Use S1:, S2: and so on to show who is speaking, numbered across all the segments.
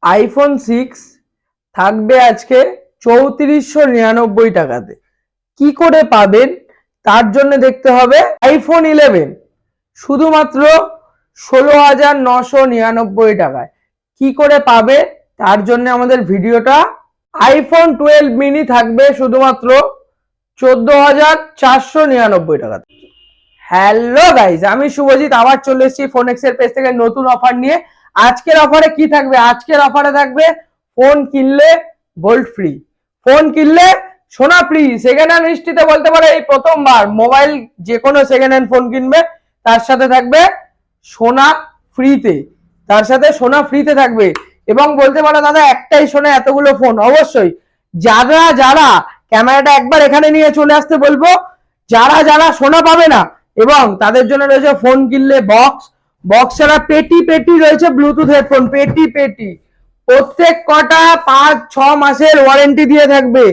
S1: IPhone 6 থাকবে আজকে 3499 টাকাতে। কি করে পাবেন তার জন্য দেখতে হবে আইফোন 11 শুধুমাত্র 16,999 টাকায়। কি করে পাবে তার জন্য আমাদের ভিডিওটা। আইফোন 12 মিনি থাকবে শুধুমাত্র 14,499 টাকাতে। হ্যালো গাইজ, আমি শুভজিৎ আবার চলে এসেছি ফোনেক্স এর পেজ থেকে নতুন অফার নিয়ে। আজকের অফারে কি থাকবে? আজকের অফারে থাকবে ফোন কিনলে গোল্ড ফ্রি, ফোন কিনলে সোনা ফ্রি। সেকেন্ড হ্যান্ড হিস্ট্রিতে বলতে পারে এই প্রথমবার মোবাইল যে কোনো সেকেন্ড হ্যান্ড ফোন কিনবে তার সাথে থাকবে সোনা ফ্রিতে, তার সাথে সোনা ফ্রিতে থাকবে। এবং বলতে পারো দাদা একটাই সোনা এতগুলো ফোন? অবশ্যই। যারা যারা ক্যামেরাটা একবার এখানে নিয়ে চলে আসতে বলবো, যারা যারা সোনা পাবে না এবং তাদের জন্য রয়েছে ফোন কিনলে বক্স, বক্স ছাড়া পেটি পেটি রয়েছে ব্লুটুথ হেডফোন, পেটি পেটি। প্রত্যেক কটা 5-6 মাসের ওয়ারেন্টি দিয়ে থাকবে,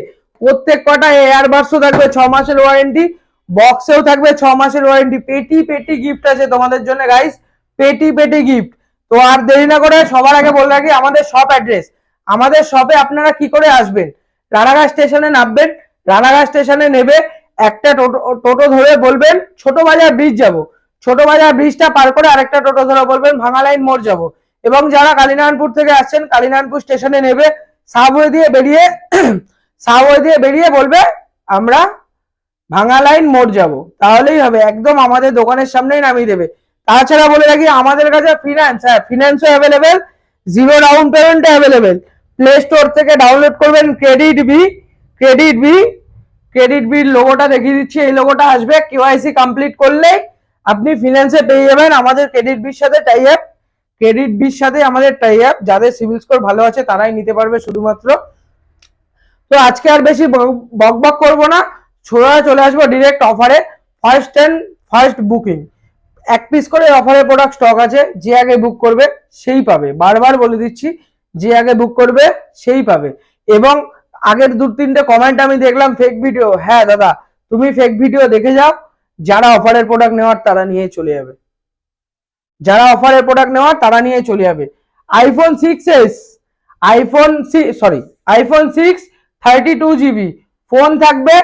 S1: প্রত্যেক কটা এয়ারবাডসও থাকবে 6 মাসের ওয়ারেন্টি, বক্সেও থাকবে 6 মাসের ওয়ারেন্টি। পেটি পেটি গিফট আছে তোমাদের জন্য গাইস, পেটি পেটি গিফট। তো আর দেরি না করে সবার আগে বলে রাখি আমাদের শপ অ্যাড্রেস। আমাদের শপে আপনারা কি করে আসবেন? রানাঘাট স্টেশনে নামবেন, রানাঘাট স্টেশনে নেবে একটা টোটো ধরে বলবেন ছোট বাজার ব্রিজ যাব, ছোট বাজার ব্রিজটা পার করে আরেকটা টোটো ধরে বলবেন ভাঙা লাইন মোড় যাব। এবং যারা কালীনারায়ণপুর থেকে আসছেন কালীনারায়ণপুর স্টেশনে নেবে সাবওয়ে দিয়ে বেরিয়ে সাবওয়ে দিয়ে বেরিয়ে বলবে আমরা ভাঙা লাইন মোড় যাব, তাহলেই হবে। একদম আমাদের দোকানের সামনেই নামিয়ে দেবে। তাছাড়া বলে রাখি আমাদের কাছে ফিনান্স, হ্যাঁ ফিনান্সও অ্যাভেলেবেল, জিরো ডাউন পেমেন্টও অ্যাভেলেবেল। প্লে স্টোর থেকে ডাউনলোড করবেন ক্রেডিট বি, ক্রেডিট বি, ক্রেডিট বির লোগোটা দেখিয়ে দিচ্ছি, এই লোগোটা আসবে। কেওয়াইসি কমপ্লিট করলে আপনি ফিনান্সে পেয়ে যাবেন। আমাদের ক্রেডিট বির সাথে টাই আপ, ক্রেডিট বির সাথে আমাদের টাই আপ। যাদের সিভিল স্কোর ভালো আছে তারাই নিতে পারবে শুধুমাত্র। তো আজকে আর বেশি বক বক করবো না, চলে আসবো ডিরেক্ট অফারে। ফার্স্ট এন্ড ফার্স্ট বুকিং, এক পিস করে অফারের প্রোডাক্ট স্টক আছে, যে আগে বুক করবে সেই পাবে। বারবার বলে দিচ্ছি, যে আগে বুক করবে সেই পাবে। এবং আগের 2-3টে কমেন্ট আমি দেখলাম ফেক ভিডিও। হ্যাঁ দাদা, তুমি ফেক ভিডিও দেখে যাও, যারা অফারের প্রোডাক্ট নেওয়ার তারা নিয়ে চলে যাবে, যারা অফারের প্রোডাক্ট নেওয়ার তারা নিয়ে চলে যাবে। IPhone 6s, iPhone 6 32GB phone থাকবে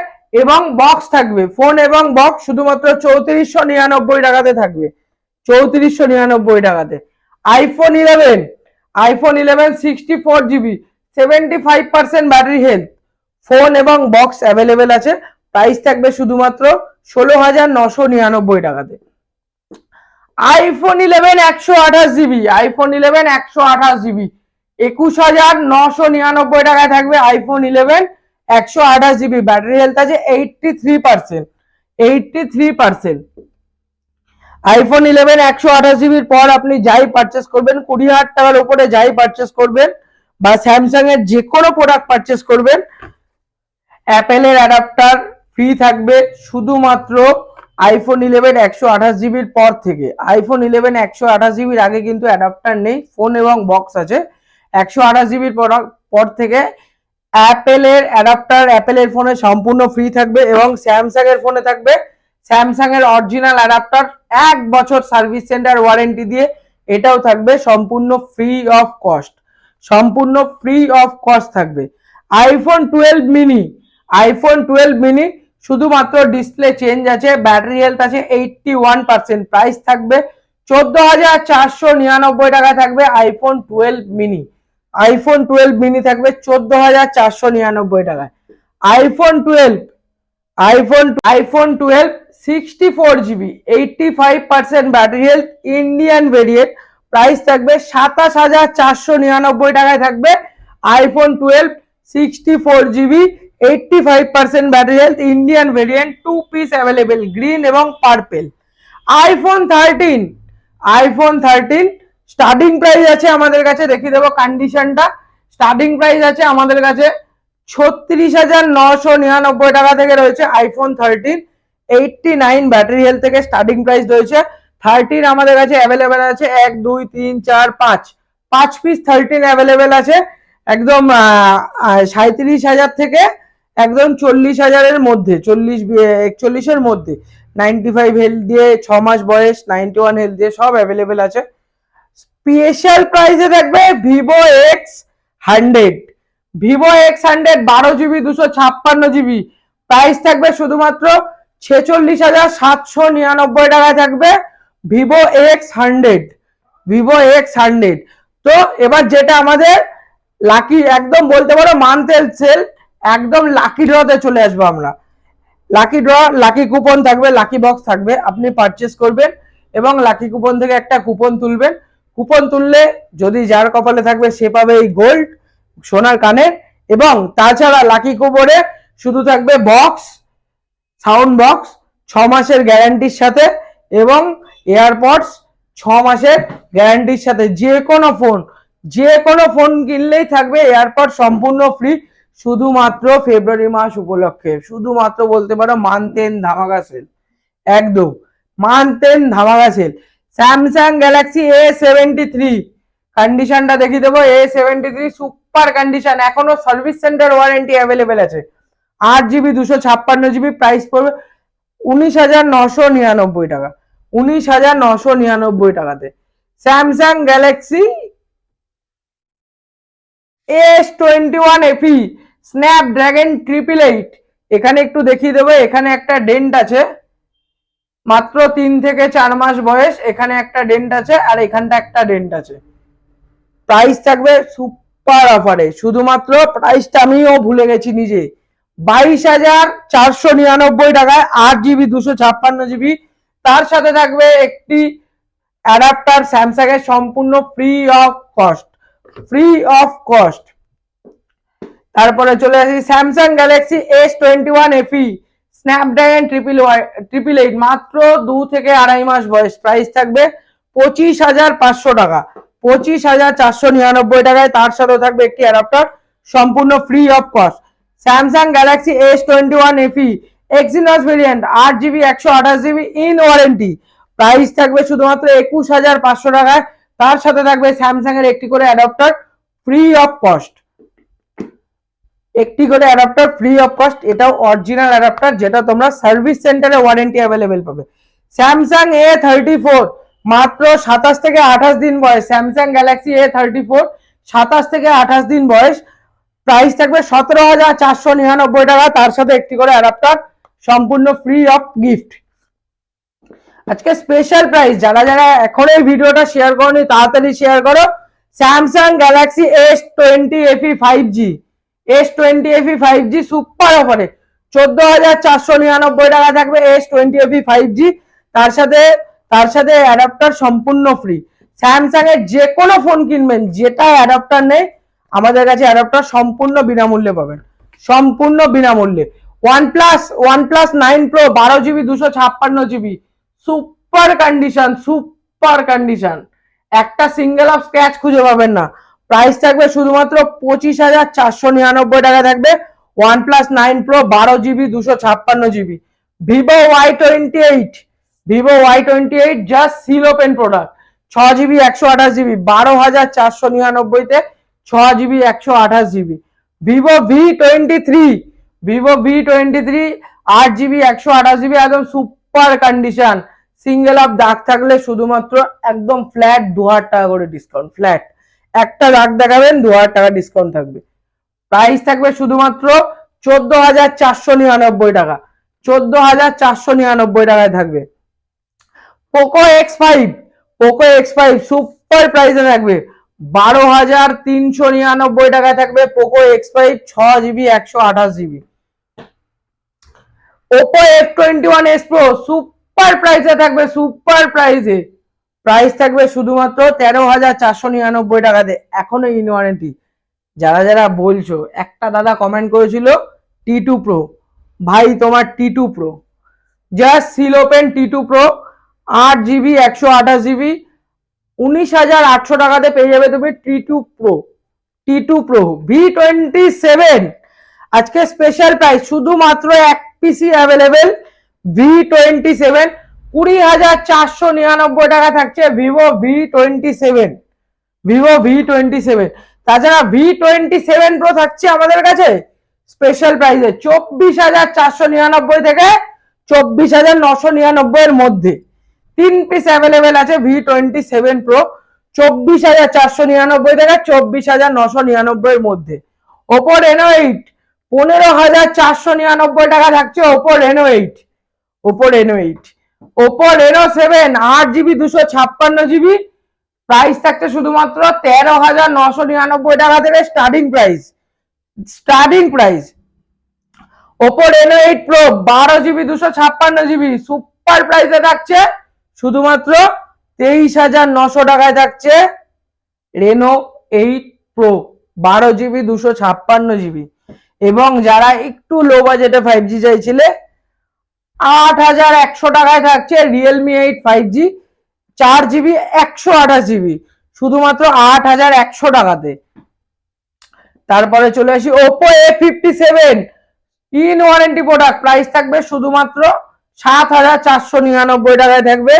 S1: এবং বক্স থাকবে। ফোন এবং বক্স শুধুমাত্র 3499 টাকাতে থাকবে, 3499 টাকাতে। IPhone 11, iPhone 11 64GB 75% battery health, phone এবং বক্স অ্যাভেলেবেল আছে। প্রাইস থাকবে শুধুমাত্র 16,999 টাকাতে। আইফোন 11 128GB, আইফোন 11 128GB 21,999 টাকায় থাকবে। আইফোন 11 128GB ব্যাটারি হেলথ আছে 83%, 83%। আইফোন 11 128GBর পর আপনি যাই পারচেস করবেন, 20,000 টাকার উপরে যাই পারচেস করবেন বা স্যামসাং এর যে কোনো প্রোডাক্ট পারচেস করবেন, অ্যাপেলের অ্যাডাপ্টার ফ্রি থাকবে শুধুমাত্র আইফোন 11 128GBর পর থেকে। আইফোন 11 128GBর আগে কিন্তু অ্যাডাপ্টার নেই, ফোন এবং বক্স আছে। 128GBর পর থেকে অ্যাপেলের অ্যাডাপ্টার অ্যাপেলের ফোনে সম্পূর্ণ ফ্রি থাকবে এবং স্যামসাং এর ফোনে থাকবে স্যামসাং এর অরিজিনাল অ্যাডাপ্টার 1 বছর সার্ভিস সেন্টার ওয়ারেন্টি দিয়ে, এটাও থাকবে সম্পূর্ণ ফ্রি অফ কস্ট, সম্পূর্ণ ফ্রি অফ কস্ট থাকবে। আইফোন 12 মিনি, আইফোন 12 মিনি শুধুমাত্র ডিসপ্লে চেঞ্জ আছে, ব্যাটারি হেলথ আছে 81%, প্রাইস থাকবে 14,499 টাকায় থাকবে আইফোন 12 মিনি। আইফোন 12 মিনি থাকবে 14,499 টাকায়। IPhone 12, iPhone 12 64GB 85% battery health Indian variant, price থাকবে 27,499 টাকায় থাকবে iPhone 12 64GB 85% battery health Indian variant. 2 piece available, green এবং purple. IPhone 13, iPhone 13 starting price আছে আমাদের কাছে, দেখিয়ে দেবো কন্ডিশনটা। স্টার্টিং প্রাইস আছে আমাদের কাছে 36,999 টাকা থেকে রয়েছে আইফোন 13, 89 ব্যাটারি হেলথ থেকে স্টার্টিং প্রাইস রয়েছে। 13 আমাদের কাছে অ্যাভেলেবেল আছে 1 2 3 4 5 পিস 13 অ্যাভেলেবেল আছে। একদম 37,000 থেকে একদম 40,000-এর মধ্যে, 41-এর মধ্যে। 95 হেলথ দিয়ে 6 মাস বয়স, 91 হেলথ দিয়ে সব অ্যাভেলেবেল আছে। স্পেশাল প্রাইসে থাকবে Vivo X100। Vivo X100 12GB 256GB, price থাকবে শুধুমাত্র 46,799 টাকায় থাকবে Vivo X100। তো এবার যেটা আমাদের লাকি, একদম বলতে পারো মান্থ এন্ড সেল, একদম লাকি ড্রতে চলে আসবো আমরা। লাকি ড্র, লাকি কুপন থাকবে, লাকি বক্স থাকবে, আপনি পারচেস করবেন এবং লাকি কুপন থেকে একটা কুপন তুলবেন। কুপন তুললে যদি যার কপালে থাকবে সে পাবে এই গোল্ড সোনার কানের, এবং তাছাড়া লাকি কুপনে শুধু থাকবে বক্স, সাউন্ড বক্স 6 মাসের গ্যারান্টির সাথে, এবং এয়ারপডস 6 মাসের গ্যারান্টির সাথে। যে কোনো ফোন কিনলেই থাকবে এয়ারপড সম্পূর্ণ ফ্রি, শুধুমাত্র ফেব্রুয়ারি মাস উপলক্ষে, শুধুমাত্র বলতে পারো মান্থ এন্ড ধামাকা সেল, একদম মান্থ এন্ড ধামাকা সেল। স্যামসাং গ্যালাক্সি A73 কন্ডিশনটা দেখিয়ে দেবো। A73 সুপার কন্ডিশন, এখনো সার্ভিস সেন্টার ওয়ারেন্টি অ্যাভেলেবেল আছে। 8GB 256GB, প্রাইস পড়বে 19,999 টাকা, 19,999 টাকাতে Samsung Galaxy S21 FE Snapdragon 888। এখানে একটু দেখিয়ে দেবো, এখানে একটা ডেন্ট আছে, মাত্র 3 থেকে 4 মাস বয়স, এখানে একটা ডেন্ট আছে আর এখানটা একটা ডেন্ট আছে। প্রাইস থাকবে সুপার অফারে, শুধুমাত্র প্রাইসটা আমিও ভুলে গেছি নিজে, 22,499 টাকায় 8GB 256GB। তার সাথে থাকবে একটি অ্যাডাপ্টার স্যামসাং এর সম্পূর্ণ ফ্রি অফ কস্ট। তারপরে চলে আসি Samsung Galaxy S21 FE Snapdragon 888, মাত্র 2 থেকে 2.5 মাস বয়স, প্রাইস থাকবে 25,500 টাকা, 25,499 টাকায়। তার সাথে থাকবে একটি অ্যাডাপ্টার সম্পূর্ণ free of cost. Samsung Galaxy S21 FE Exynos variant 8GB 128GB in warranty, price থাকবে শুধুমাত্র 21,500 টাকায়। তার সাথে থাকবে স্যামসাং এর একটি করে অ্যাডাপ্টার ফ্রি অফ কস্ট, একটি করে অ্যাডাপ্টার ফ্রি অফ কস্ট। এটাও অরিজিনাল অ্যাডাপ্টার, যেটা তোমরা সার্ভিস সেন্টারে ওয়ারেন্টি অ্যাভেলেবেল পাবে। স্যামসাং A34 মাত্র 27 থেকে 28 দিন বয়স, স্যামসাং গ্যালাক্সি A34 27 থেকে 28 দিন বয়স, প্রাইস থাকবে 17,499 টাকা। তার সাথে একটি করে অ্যাডাপ্টার সম্পূর্ণ ফ্রি অফ গিফট। আজকে স্পেশাল প্রাইস, যারা যারা এখন এই ভিডিওটা শেয়ার করোনি তাড়াতাড়ি শেয়ার করো। Samsung Galaxy S20 FE 5G, S20 FE 5G super অফারে 14,499 টাকা থাকবে S20 FE 5G। তার সাথে অ্যাডাপ্টার সম্পূর্ণ ফ্রি। স্যামসাং এর যে কোনো ফোন কিনবেন যেটা অ্যাডাপ্টার নেই, আমাদের কাছে অ্যাডাপ্টার সম্পূর্ণ বিনামূল্যে পাবেন, সম্পূর্ণ বিনামূল্যে। OnePlus 9 Pro 12GB 256GB super condition, একটা সিঙ্গেল অফ স্ক্র্যাচ খুঁজে পাবেন না। প্রাইস থাকবে শুধুমাত্র 25,499 টাকা থাকবে OnePlus 9 Pro 12GB 256GB। Vivo Y28 just seal open product, 6GB 128GB 12,499 তে 6GB 128GB। Vivo V23 8GB 128GB, একদম সুপার কন্ডিশন, সিঙ্গেল অফ দাগ থাকলে শুধুমাত্র একদম ফ্ল্যাট 2,000 টাকা করে ডিসকাউন্ট, ফ্ল্যাট একটা দাগ দেখাবেন 2,000 টাকা ডিসকাউন্ট থাকবে। প্রাইস থাকবে শুধুমাত্র 14,499 টাকা, 14,499 টাকায় থাকবে। পোকো X5 সুপার প্রাইসে থাকবে 12,399 টাকায় থাকবে Poco X5 6GB 128GB। Oppo F21s Pro super প্রাইসে থাকবে, প্রাইস থাকবে শুধুমাত্র 13,499 টাকাতে, এখনো ইন ওয়ারেন্টি। যারা যারা বলছো, একটা দাদা কমেন্ট করেছিল T2 Pro, ভাই তোমার T2 Pro just seal open T2 Pro 8GB 128GB 19,800 টাকাতে পেয়ে যাবে তুমি T2 Pro V27। আজকে স্পেশাল প্রাইস, শুধুমাত্র এক পিসি অ্যাভেলেবেল V27, 20,499 টাকা থাকছে Vivo V27। তাছাড়া V27 Pro থাকছে আমাদের কাছে স্পেশাল প্রাইসে 24,499 থেকে 24,999 এর মধ্যে 3 পিস অ্যাভেলেবেল আছে V27 Pro 24,499 থেকে 24,999 মধ্যে। ওপো রেনো 8 15,499 টাকা থাকছে Oppo Reno 8। Oppo Reno 8, Oppo Reno 7 8GB 256GB, price থাকছে শুধুমাত্র 13,999 টাকা থেকে starting price. Oppo Reno 8 pro 12GB 256GB, super প্রাইসে থাকছে শুধুমাত্র 23,900 টাকায় থাকছে রেনো 8 প্রো 12GB 256GB। এবং যারা একটু লো বাজেটে 5G চাইছিলে 8,100 টাকায় থাকছে রিয়েলমি 8 5G 4GB 128GB, শুধুমাত্র 8,100 টাকাতে। তারপরে চলে আসি Oppo A57 in warranty product, price থাকবে শুধুমাত্র 7,499 টাকায় থাকবে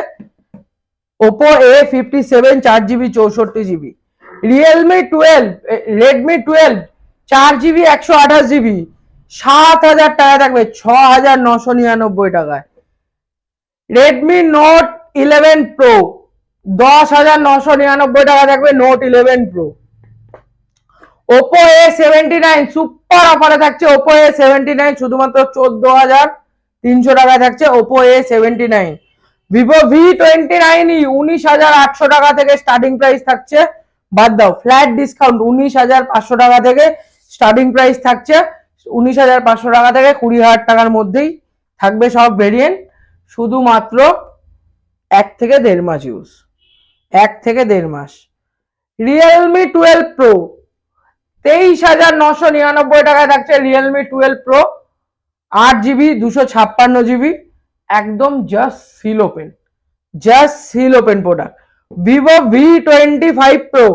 S1: Oppo A57 4GB 64GB। Realme 12 Redmi 12 4GB 128GB 7,000 টাকা থাকবে 6,999 টাকায়। রেডমি নোট 11 প্রো 10,999 টাকা থাকবে note 11 pro. Oppo A79 super অফারে থাকছে ওপো A79 শুধুমাত্র 14,300 টাকায় থাকছে ওপো A79। ভিভো V29e 19,800 টাকা থেকে স্টার্টিং প্রাইস থাকছে, বাদ দাও ফ্ল্যাট ডিসকাউন্ট 19,500 টাকা থেকে স্টার্টিং প্রাইস থাকছে, 19,500 টাকা থেকে 20,000 টাকার মধ্যেই থাকবে সব ভেরিয়েন্ট, শুধুমাত্র 1 থেকে 1.5 মাস ইউজ, 1 থেকে 1.5 মাস। রিয়েলমি 12 প্রো 23,999 টাকায় থাকছে রিয়েলমি 12 প্রো 8GB 256GB, একদম just seal open product. Vivo V25 pro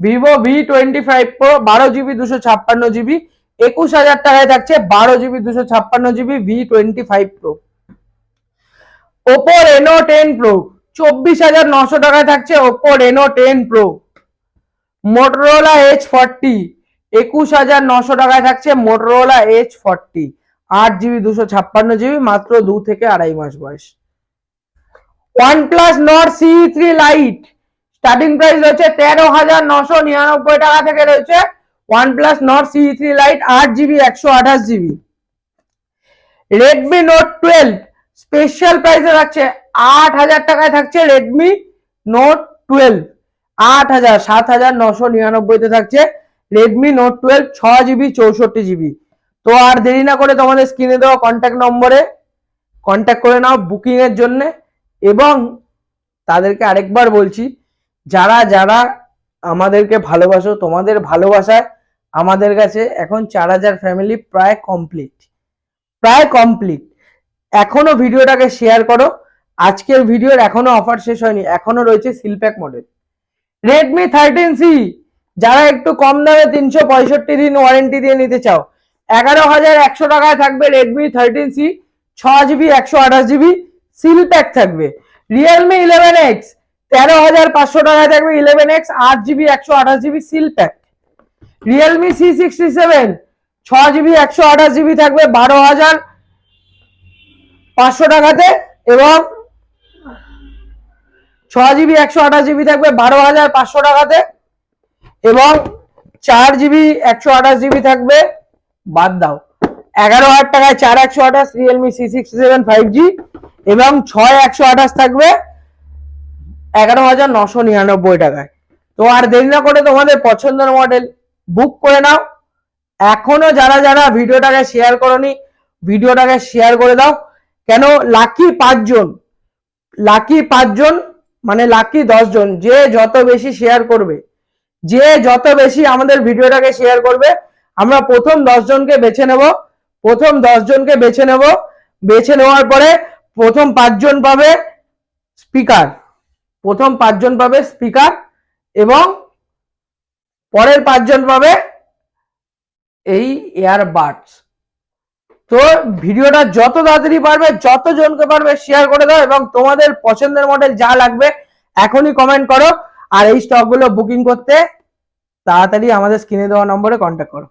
S1: 12GB 256GB 21,000 টাকায় থাকছে 12GB 256GB V25 pro. Oppo Reno 10 pro 24,900 টাকায় থাকছে Oppo Reno 10 pro. Motorola H40 21,900 টাকায় থাকছে মোটরোলা H40 8GB 256GB, মাত্র 2 থেকে 2.5 মাস বয়স। OnePlus Nord CE3 Lite starting price রয়েছে 13,999 টাকা থেকে রয়েছে OnePlus Nord CE3 Lite 8GB 128GB। Redmi Note 12 special প্রাইসে থাকছে 8,000 টাকায় থাকছে Redmi Note 12 8,000 7,999 তে থাকছে Redmi Note 12 6GB 64GB। তো আর দেরি না করে তোমাদের স্ক্রিনে দেওয়া কন্ট্যাক্ট নম্বরে কন্ট্যাক্ট করে নাও বুকিং এর জন্য। এবং তাদেরকে আরেকবার বলছি, যারা যারা আমাদেরকে ভালোবাসো, তোমাদের ভালোবাসায় আমাদের কাছে এখন 4,000 ফ্যামিলি প্রায় কমপ্লিট। এখনো ভিডিওটাকে শেয়ার করো। আজকের ভিডিওর এখনো অফার শেষ হয়নি, এখনো রয়েছে সিলপ্যাক মডেল। রেডমি 13C যারা একটু কম দামে 365 দিন ওয়ারেন্টি দিয়ে নিতে চাও 11,100 টাকায় থাকবে Redmi 13C 6GB 128GB seal pack থাকবে। রিয়েলমি 11X 13,500 টাকায় থাকবে 11X 8GB 128GB seal pack. Realme C67 6GB 128GB থাকবে 12,500 টাকাতে, এবং 6GB 128GB থাকবে 12,500 টাকাতে, এবং 4GB 128GB থাকবে, বাদ দাও 11,000 টাকায় 4,128 রিয়েলমি C67 5G, এবং 6,128 থাকবে 11,999 টাকায়। তো আর দেরি না করে তোমাদের পছন্দের মডেল বুক করে নাও। এখনো যারা যারা ভিডিওটাকে শেয়ার করনি ভিডিওটাকে শেয়ার করে দাও, কেন লাকি 5জন মানে লাকি 10 জন, যে যত বেশি শেয়ার করবে, যে যত বেশি আমাদের ভিডিওটাকে শেয়ার করবে, আমরা প্রথম 10 জনকে বেছে নেব। বেছে নেওয়ার পরে প্রথম 5 জন পাবে স্পিকার, এবং পরের 5 জন পাবে এই এয়ারবাডস। তো ভিডিওটা যত তাড়াতাড়ি পারবে, যত জনকে পারবে শেয়ার করে দাও, এবং তোমাদের পছন্দের মডেল যা লাগবে এখনই কমেন্ট করো। আর এই স্টকগুলো বুকিং করতে তাড়াতাড়ি আমাদের স্ক্রিনে দেওয়া নম্বরে কন্ট্যাক্ট করো।